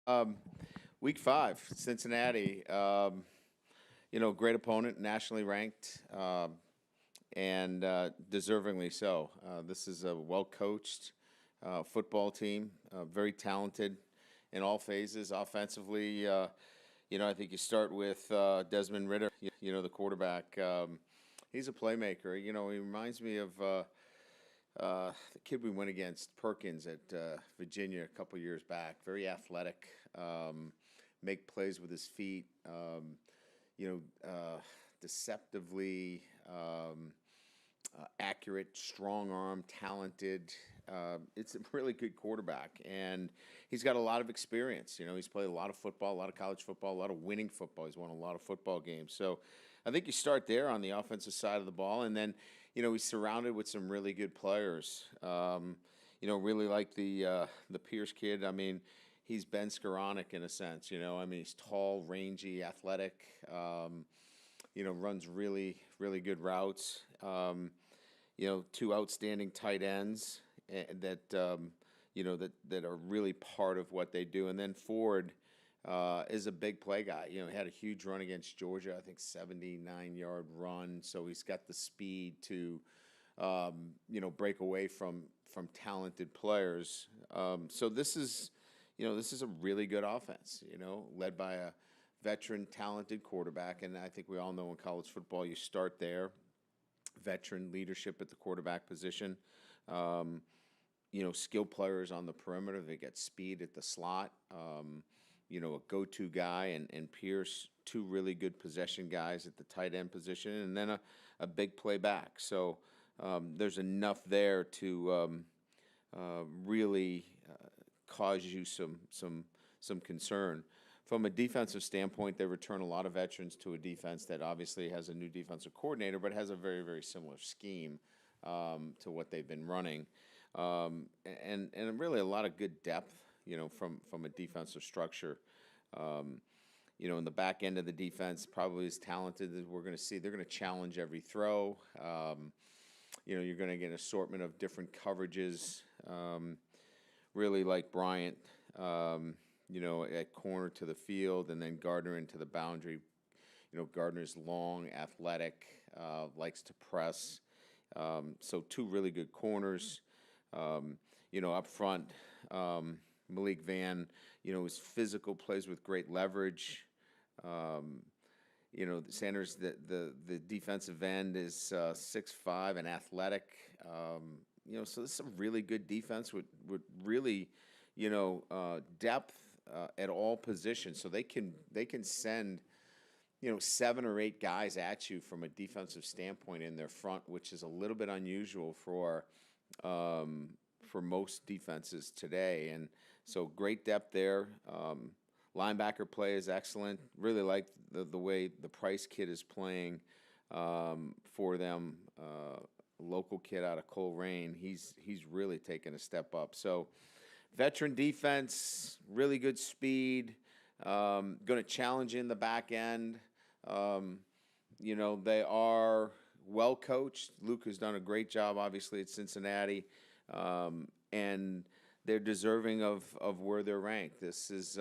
Um, Week 5, Cincinnati. Great opponent, nationally ranked, and deservingly so. This is a well-coached football team, very talented in all phases. Offensively, I think you start with Desmond Ritter, the quarterback. He's a playmaker. He reminds me of the kid we went against, Perkins, at Virginia a couple years back. Very athletic, make plays with his feet, you know, deceptively accurate, strong arm, talented. It's a really good quarterback, and he's got a lot of experience. He's played a lot of football, a lot of college football, a lot of winning football. He's won a lot of football games. So I think you start there on the offensive side of the ball, and then he's surrounded with some really good players. Really like the Pierce kid. I mean, he's Ben Skoranek in a sense. He's tall, rangy, athletic. Runs really, really good routes. Two outstanding tight ends that are really part of what they do. And then Ford is a big play guy. He had a huge run against Georgia, I think 79-yard run. So he's got the speed to, break away from talented players. So this is a really good offense. Led by a veteran, talented quarterback. And I think we all know in college football, you start there. Veteran leadership at the quarterback position. Skilled players on the perimeter. They get speed at the slot. A go-to guy, and Pierce, two really good possession guys at the tight end position, and then a big play back. So there's enough there to really cause you some concern. From a defensive standpoint, they return a lot of veterans to a defense that obviously has a new defensive coordinator, but has a very, very similar scheme to what they've been running, and really a lot of good depth, from a defensive structure. In the back end of the defense, probably as talented as we're going to see. They're going to challenge every throw. You're going to get an assortment of different coverages. Really like Bryant. At corner to the field, and then Gardner into the boundary. Gardner's long, athletic, likes to press. So two really good corners. Up front, Malik Van, is physical, plays with great leverage. Sanders, the defensive end is 6'5" and athletic. So this is a really good defense with really, depth at all positions, so they can send 7 or 8 guys at you from a defensive standpoint in their front, which is a little bit unusual for most defenses today. And so great depth there. Linebacker play is excellent. Really like the way the Price kid is playing for them. Local kid out of Coleraine. He's really taken a step up. So veteran defense, really good speed, going to challenge in the back end. They are well coached. Luke has done a great job, obviously, at Cincinnati, and they're deserving of where they're ranked. This is,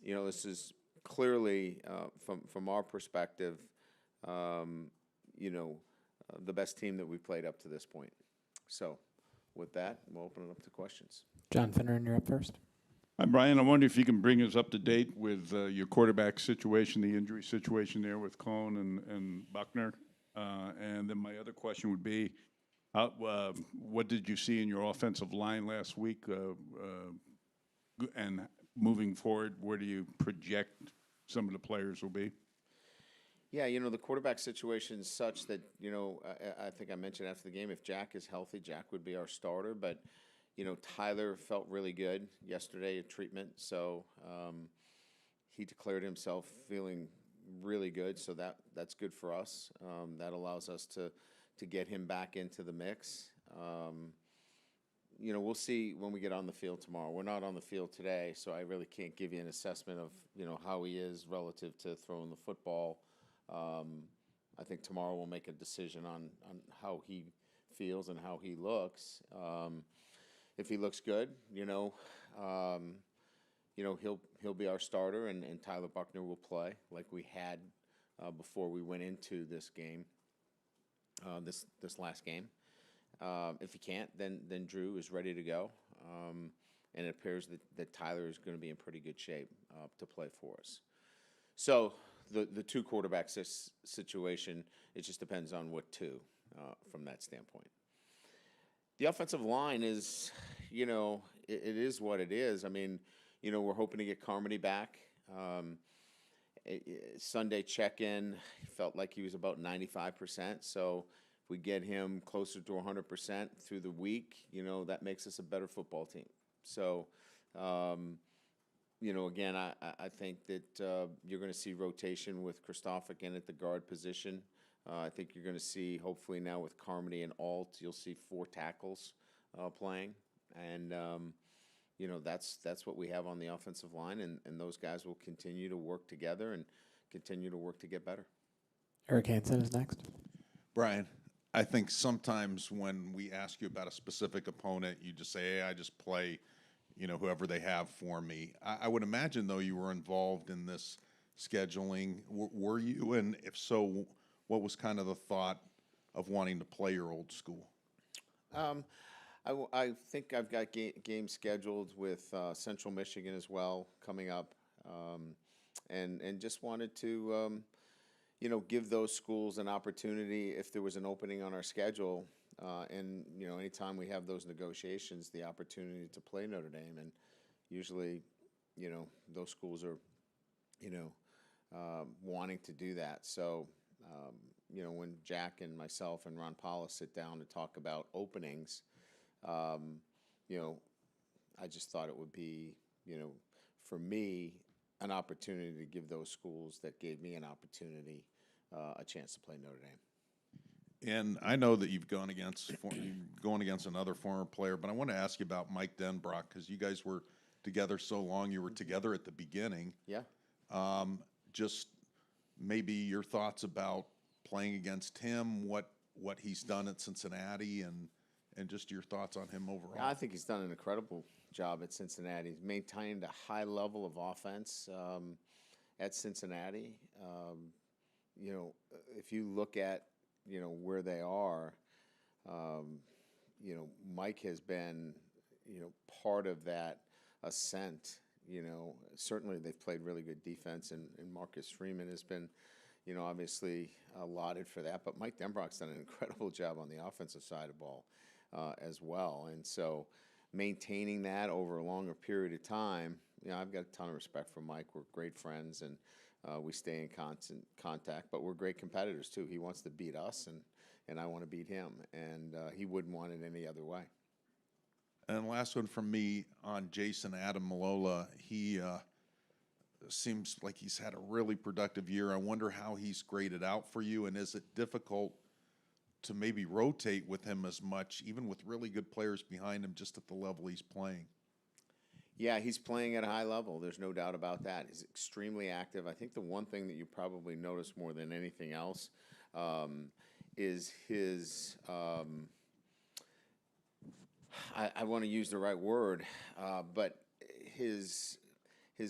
this is clearly, from our perspective, the best team that we've played up to this point. So with that, we'll open it up to questions. John Finneran, you're up first. Hi, Brian. I wonder if you can bring us up to date with your quarterback situation, the injury situation there with Cohn and Buckner. And then my other question would be, what did you see in your offensive line last week? And moving forward, where do you project some of the players will be? Yeah, the quarterback situation is such that, I think I mentioned after the game, if Jack is healthy, Jack would be our starter. But, Tyler felt really good yesterday at treatment. So he declared himself feeling really good. So that's good for us. That allows us to get him back into the mix. We'll see when we get on the field tomorrow. We're not on the field today, so I really can't give you an assessment of, how he is relative to throwing the football. I think tomorrow we'll make a decision on how he feels and how he looks. If he looks good, he'll be our starter, and Tyler Buckner will play like we had before we went into this game, this last game. If he can't, then Drew is ready to go, and it appears that Tyler is going to be in pretty good shape to play for us. So the two quarterback situation, it just depends on what two from that standpoint. The offensive line is, it is what it is. I mean, we're hoping to get Carmody back. Sunday check-in, felt like he was about 95%. So if we get him closer to 100% through the week, that makes us a better football team. So, again, I think that you're going to see rotation with Christoph again at the guard position. I think you're going to see, hopefully now with Carmody and Alt, you'll see 4 tackles playing. And, that's what we have on the offensive line, and those guys will continue to work together and continue to work to get better. Eric Hansen is next. Brian, I think sometimes when we ask you about a specific opponent, you just say, hey, I just play, whoever they have for me. I would imagine, though, you were involved in this scheduling. Were you? And if so, what was kind of the thought of wanting to play your old school? I think I've got games scheduled with Central Michigan as well coming up, and just wanted to, give those schools an opportunity if there was an opening on our schedule, and anytime we have those negotiations, the opportunity to play Notre Dame, and usually, those schools are, wanting to do that. So, when Jack and myself and Ron Paula sit down to talk about openings, I just thought it would be, for me, an opportunity to give those schools that gave me an opportunity a chance to play Notre Dame. And I know that you've going against another former player, but I want to ask you about Mike Denbrock, because you guys were together so long. You were together at the beginning. Yeah. Just maybe your thoughts about playing against him, what he's done at Cincinnati, and just your thoughts on him overall. Yeah, I think he's done an incredible job at Cincinnati. He's maintained a high level of offense at Cincinnati. If you look at, where they are, Mike has been, part of that ascent. Certainly they've played really good defense, and Marcus Freeman has been, obviously lauded for that. But Mike Denbrock's done an incredible job on the offensive side of the ball as well. And so maintaining that over a longer period of time, I've got a ton of respect for Mike. We're great friends, and we stay in constant contact, but we're great competitors too. He wants to beat us, and I want to beat him, and he wouldn't want it any other way. And last one from me on Jayson Ademilola. He seems like he's had a really productive year. I wonder how he's graded out for you, and is it difficult to maybe rotate with him as much, even with really good players behind him, just at the level he's playing? Yeah, he's playing at a high level. There's no doubt about that. He's extremely active. I think the one thing that you probably notice more than anything else is his, I want to use the right word, but his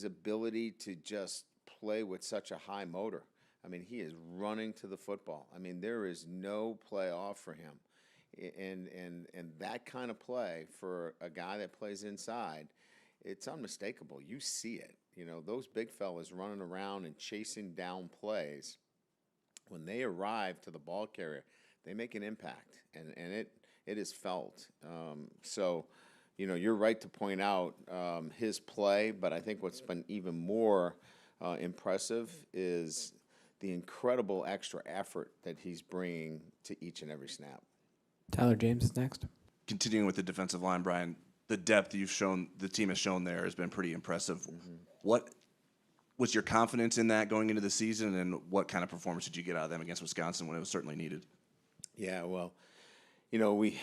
ability to just play with such a high motor. I mean, he is running to the football. I mean, there is no play off for him. And that kind of play for a guy that plays inside, it's unmistakable. You see it. Those big fellas running around and chasing down plays, when they arrive to the ball carrier, they make an impact, and it is felt. So, you're right to point out his play, but I think what's been even more impressive is the incredible extra effort that he's bringing to each and every snap. Tyler James is next. Continuing with the defensive line, Brian, the depth the team has shown there has been pretty impressive. Mm-hmm. What was your confidence in that going into the season, and what kind of performance did you get out of them against Wisconsin when it was certainly needed? Yeah, well, we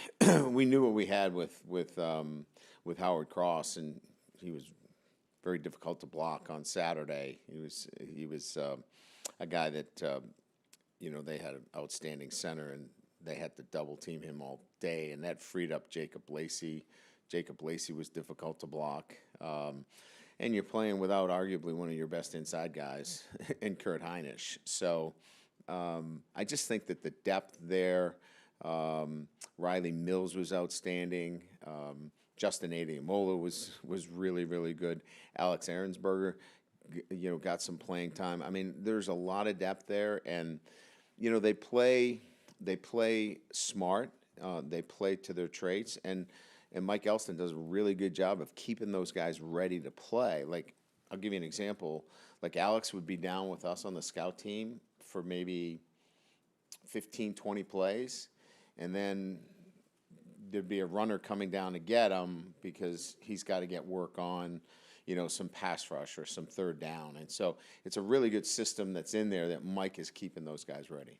we knew what we had with Howard Cross, and he was very difficult to block on Saturday. He was a guy that they had an outstanding center, and they had to double team him all day, and that freed up Jacob Lacey. Jacob Lacey was difficult to block. and you're playing without arguably one of your best inside guys in Kurt Heinisch. So I just think that the depth there, Riley Mills was outstanding. Jayson Ademilola was really, really good. Alex Ahrensberger, got some playing time. I mean, there's a lot of depth there, and they play smart. They play to their traits, and Mike Elston does a really good job of keeping those guys ready to play. Like, I'll give you an example. Like, Alex would be down with us on the scout team for maybe 15, 20 plays, and then there'd be a runner coming down to get him because he's got to get work on, some pass rush or some third down. And so it's a really good system that's in there that Mike is keeping those guys ready.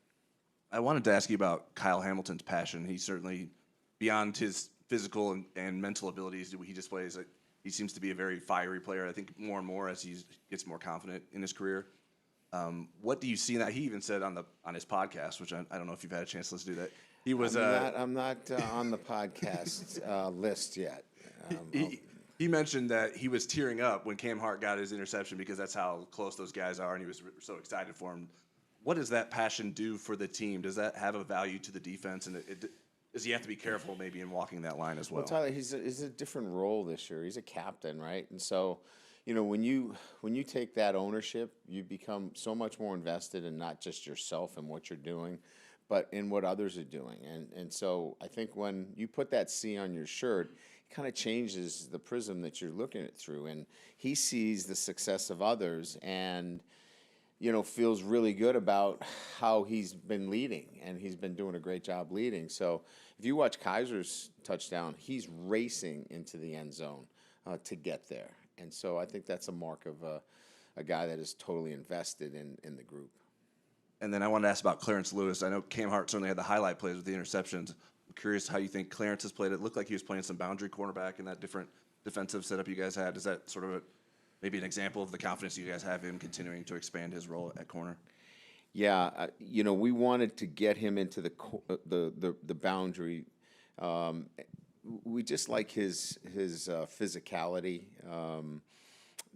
I wanted to ask you about Kyle Hamilton's passion. He's certainly, beyond his physical and mental abilities he displays, he seems to be a very fiery player. I think more and more as he gets more confident in his career. What do you see in that? He even said on his podcast, which I don't know if you've had a chance to listen to that. He was. I'm not on the podcast list yet. He mentioned that he was tearing up when Cam Hart got his interception because that's how close those guys are, and he was so excited for him. What does that passion do for the team? Does that have a value to the defense? And does he have to be careful maybe in walking that line as well? Well, Tyler, he's a different role this year. He's a captain, right? And so, when you take that ownership, you become so much more invested in not just yourself and what you're doing, but in what others are doing. And so I think when you put that C on your shirt, it kind of changes the prism that you're looking at through. And he sees the success of others and, feels really good about how he's been leading, and he's been doing a great job leading. So if you watch Kaiser's touchdown, he's racing into the end zone to get there. And so I think that's a mark of a guy that is totally invested in the group. And then I wanted to ask about Clarence Lewis. I know Cam Hart certainly had the highlight plays with the interceptions. I'm curious how you think Clarence has played. It looked like he was playing some boundary cornerback in that different defensive setup you guys had. Is that sort of maybe an example of the confidence you guys have in continuing to expand his role at corner? Yeah, we wanted to get him into the boundary. We just like his physicality.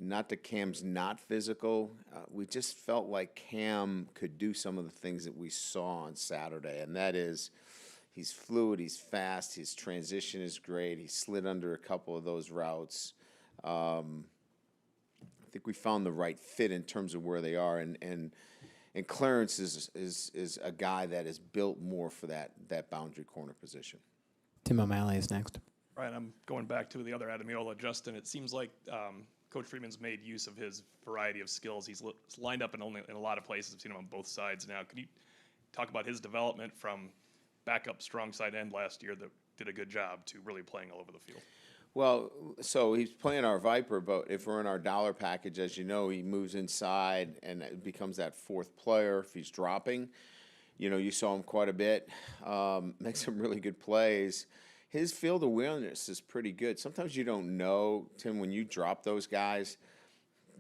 Not that Cam's not physical. We just felt like Cam could do some of the things that we saw on Saturday, and that is he's fluid, he's fast, his transition is great. He slid under a couple of those routes. I think we found the right fit in terms of where they are, and Clarence is a guy that is built more for that boundary corner position. Tim O'Malley is next. Right, I'm going back to the other Ademilola, Justin. It seems like Coach Freeman's made use of his variety of skills. He's lined up in a lot of places. I've seen him on both sides now. Could you talk about his development from backup strong side end last year that did a good job to really playing all over the field? Well, so he's playing our Viper, but if we're in our dollar package, as you know, he moves inside and it becomes that fourth player. If he's dropping, you saw him quite a bit, make some really good plays. His field awareness is pretty good. Sometimes you don't know, Tim, when you drop those guys,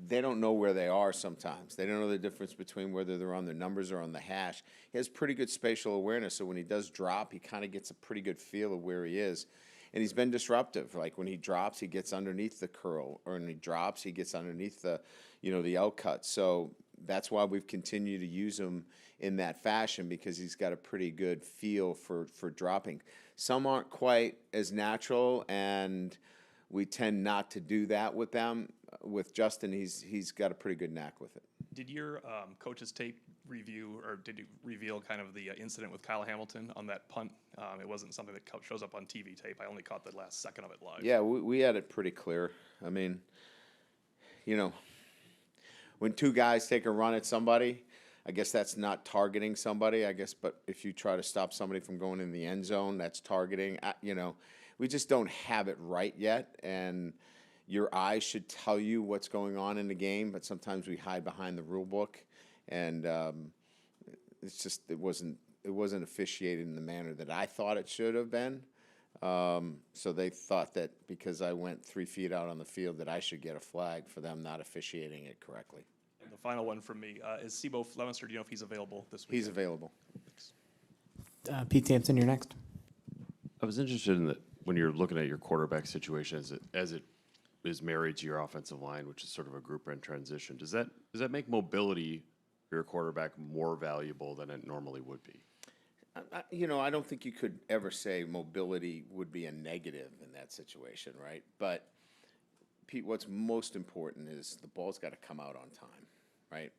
they don't know where they are sometimes. They don't know the difference between whether they're on their numbers or on the hash. He has pretty good spatial awareness, so when he does drop, he kind of gets a pretty good feel of where he is. And he's been disruptive. Like when he drops, he gets underneath the curl, or when he drops, he gets underneath the, the out cut. So that's why we've continued to use him in that fashion, because he's got a pretty good feel for dropping. Some aren't quite as natural, and we tend not to do that with them. With Justin, he's got a pretty good knack with it. Did your coach's tape review, or did you reveal kind of the incident with Kyle Hamilton on that punt? It wasn't something that shows up on TV tape. I only caught the last second of it live. Yeah, we had it pretty clear. I mean, when two guys take a run at somebody, I guess that's not targeting somebody, but if you try to stop somebody from going in the end zone, that's targeting. We just don't have it right yet, and your eyes should tell you what's going on in the game, but sometimes we hide behind the rule book, and it's just it wasn't officiated in the manner that I thought it should have been. So they thought that because I went 3 feet out on the field that I should get a flag for them not officiating it correctly. And the final one from me is Sibo Flemister. Do you know if he's available this week? He's available. Thanks. Pete Sampson, you're next. I was interested in that when you're looking at your quarterback situation as it is married to your offensive line, which is sort of a group run transition. Does that make mobility for your quarterback more valuable than it normally would be? I don't think you could ever say mobility would be a negative in that situation, right? But Pete, what's most important is the ball's got to come out on time, right?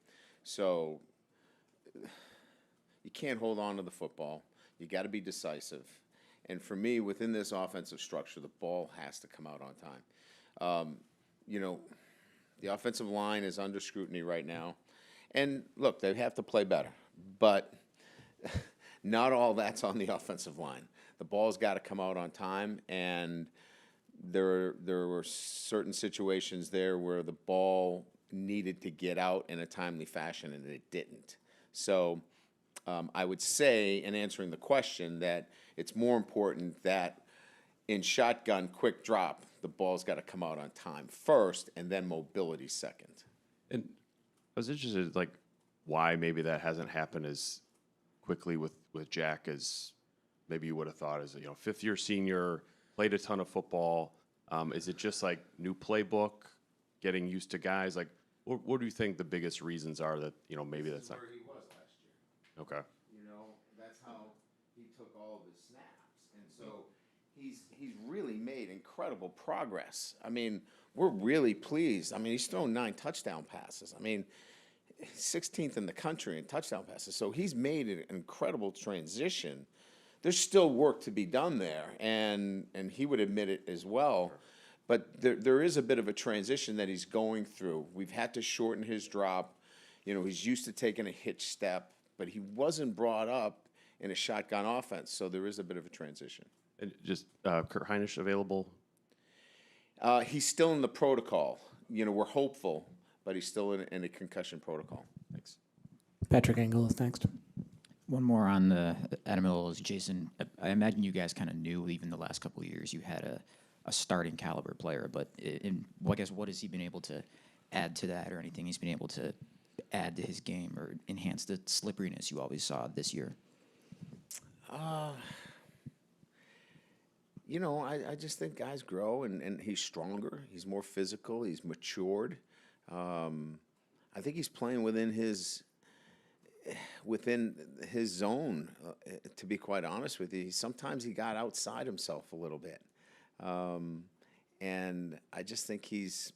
So you can't hold on to the football. You got to be decisive. And for me, within this offensive structure, the ball has to come out on time. The offensive line is under scrutiny right now. And look, they have to play better. But not all that's on the offensive line. The ball's got to come out on time, and there were certain situations there where the ball needed to get out in a timely fashion, and it didn't. So I would say, in answering the question, that it's more important that in shotgun quick drop, the ball's got to come out on time first, and then mobility second. And I was interested, like, why maybe that hasn't happened as quickly with Jack as maybe you would have thought. As a fifth-year senior, played a ton of football. Is it just like new playbook, getting used to guys? Like, what do you think the biggest reasons are that maybe that's not? Where he was last year. Okay. That's how he took all of his snaps, and so he's really made incredible progress. I mean, we're really pleased. I mean, he's thrown 9 touchdown passes. I mean, 16th in the country in touchdown passes. So he's made an incredible transition. There's still work to be done there, and he would admit it as well. But there is a bit of a transition that he's going through. We've had to shorten his drop. He's used to taking a hitch step, but he wasn't brought up in a shotgun offense, so there is a bit of a transition. And just Kurt Heinisch available? He's still in the protocol. We're hopeful, but he's still in a concussion protocol. Thanks. Patrick Engel is next. One more on the Ademilola. Jayson, I imagine you guys kind of knew even the last couple of years you had a starting caliber player, but I guess what has he been able to add to that, or anything he's been able to add to his game or enhance the slipperiness you always saw this year? I just think guys grow, and he's stronger. He's more physical. He's matured. I think he's playing within his zone, to be quite honest with you. Sometimes he got outside himself a little bit. And I just think he's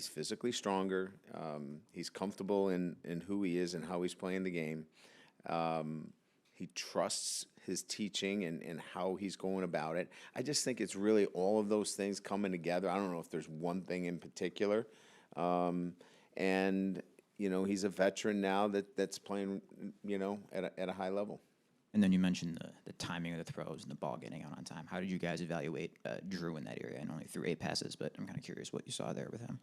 physically stronger. He's comfortable in who he is and how he's playing the game. He trusts his teaching and how he's going about it. I just think it's really all of those things coming together. I don't know if there's one thing in particular. He's a veteran now that's playing, at a high level. And then you mentioned the timing of the throws and the ball getting out on time. How did you guys evaluate Drew in that area? I know he threw 8 passes, but I'm kind of curious what you saw there with him.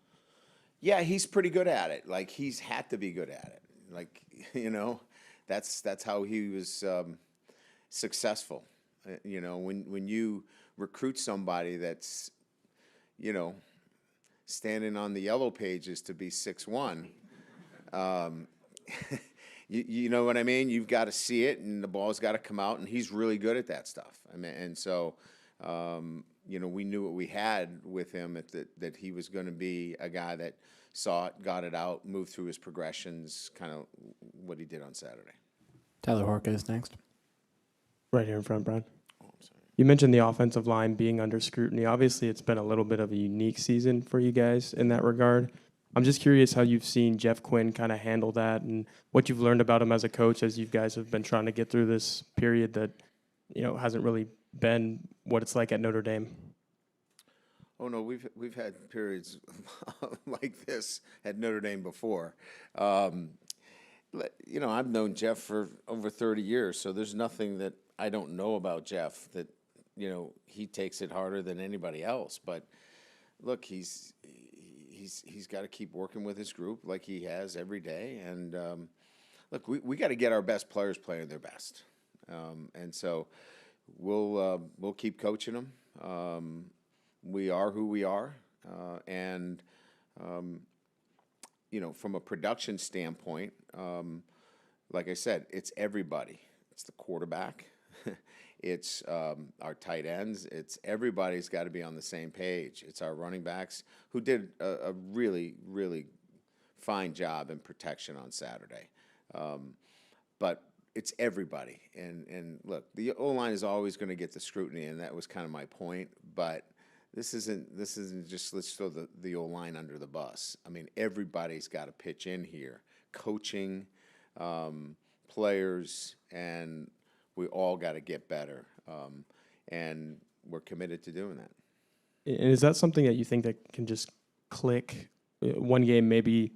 Yeah, he's pretty good at it. Like, he's had to be good at it. Like, that's how he was successful. When you recruit somebody that's, standing on the yellow pages to be 6'1", you know what I mean? You've got to see it, and the ball's got to come out, and he's really good at that stuff. I mean, and so, we knew what we had with him, that he was going to be a guy that saw it, got it out, moved through his progressions, kind of what he did on Saturday. Tyler Horka is next. Right here in front, Brian. Oh, I'm sorry. You mentioned the offensive line being under scrutiny. Obviously, it's been a little bit of a unique season for you guys in that regard. I'm just curious how you've seen Jeff Quinn kind of handle that, and what you've learned about him as a coach as you guys have been trying to get through this period that, hasn't really been what it's like at Notre Dame. Oh no, we've had periods like this at Notre Dame before. I've known Jeff for over 30 years, so there's nothing that I don't know about Jeff that, he takes it harder than anybody else. But look, he's got to keep working with his group like he has every day. And look, we got to get our best players playing their best. And so we'll keep coaching them. We are who we are, and from a production standpoint, like I said, it's everybody. It's the quarterback, It's our tight ends. It's everybody's got to be on the same page. It's our running backs who did a really, really fine job in protection on Saturday. But it's everybody. And look, the O-line is always going to get the scrutiny, and that was kind of my point. But this isn't just let's throw the O-line under the bus. I mean, everybody's got to pitch in here. Coaching, players, and we all got to get better. And we're committed to doing that. And is that something that you think that can just click? One game, maybe,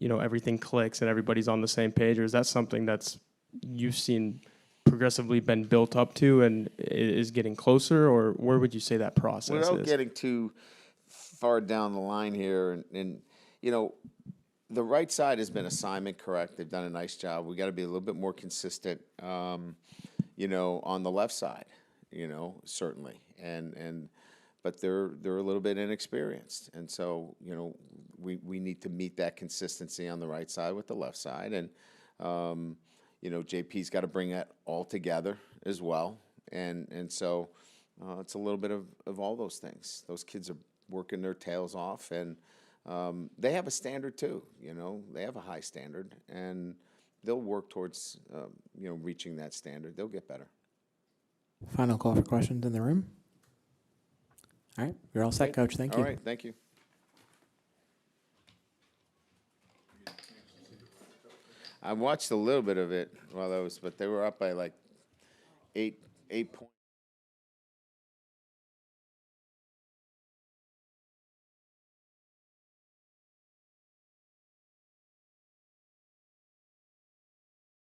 everything clicks and everybody's on the same page, or is that something that's you've seen progressively been built up to and is getting closer, or where would you say that process Without is? getting too far down the line here, and the right side has been assignment correct. They've done a nice job. We got to be a little bit more consistent, on the left side, certainly, but they're a little bit inexperienced, and so we need to meet that consistency on the right side with the left side, and JP's got to bring that all together as well, and so it's a little bit of all those things. Those kids are working their tails off, and they have a standard too. They have a high standard, and they'll work towards reaching that standard. They'll get better. Final call for questions in the room. All right, you're all set, Coach. Thank you. All right, thank you. I watched a little bit of it but they were up by like eight points.